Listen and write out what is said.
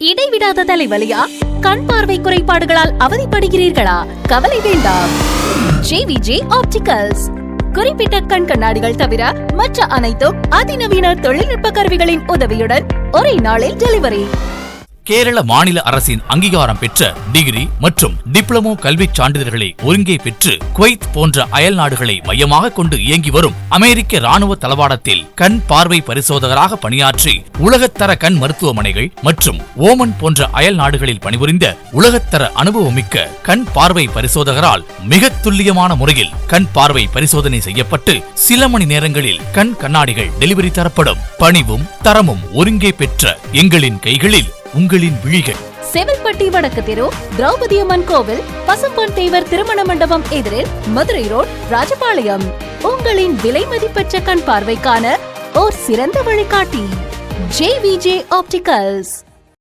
இடைவிடாத தலைவலியா? கண் பார்வை குறைபாடுகளால் அவதிப்படுகிறீர்களா? கவலை வேண்டாம். JVJ ஆப்டிகல்ஸ் குறிப்பிட்ட கண் கண்ணாடிகள் தவிர மற்ற அனைத்தும் அதிநவீன தொழில்நுட்ப கருவிகளின் உதவியுடன் ஒரே நாளில் டெலிவரி. கேரள மாநில அரசின் அங்கீகாரம் பெற்ற டிகிரி மற்றும் டிப்ளமோ கல்விச் சான்றிதழ்களை ஒருங்கே பெற்று குவைத் போன்ற அயல் நாடுகளை மையமாக கொண்டு இயங்கி வரும் அமெரிக்க ராணுவ தளவாடத்தில் கண் பார்வை பரிசோதகராக பணியாற்றி உலகத்தர கண் மருத்துவமனைகள் மற்றும் ஓமன் போன்ற அயல் நாடுகளில் பணிபுரிந்த உலகத்தர அனுபவமிக்க கண் பார்வை பரிசோதகரால் மிக துல்லியமான முறையில் கண் பார்வை பரிசோதனை செய்யப்பட்டு சில மணி நேரங்களில் கண் கண்ணாடிகள் டெலிவரி தரப்படும். பணிவும் தரமும் ஒருங்கே பெற்ற எங்களின் கைகளில் உங்களின் விழிகள். செவல்பட்டி வடக்கு தெரு, திரௌபதி அம்மன் கோவில், பசும்பொன் தேவர் திருமண மண்டபம் எதிரில், மதுரை ரோட், ராஜபாளையம். உங்களின் விலை மதிப்பற்ற கண் பார்வைக்கான ஓர் சிறந்த வழிகாட்டி JVJ ஆப்டிகல்ஸ்.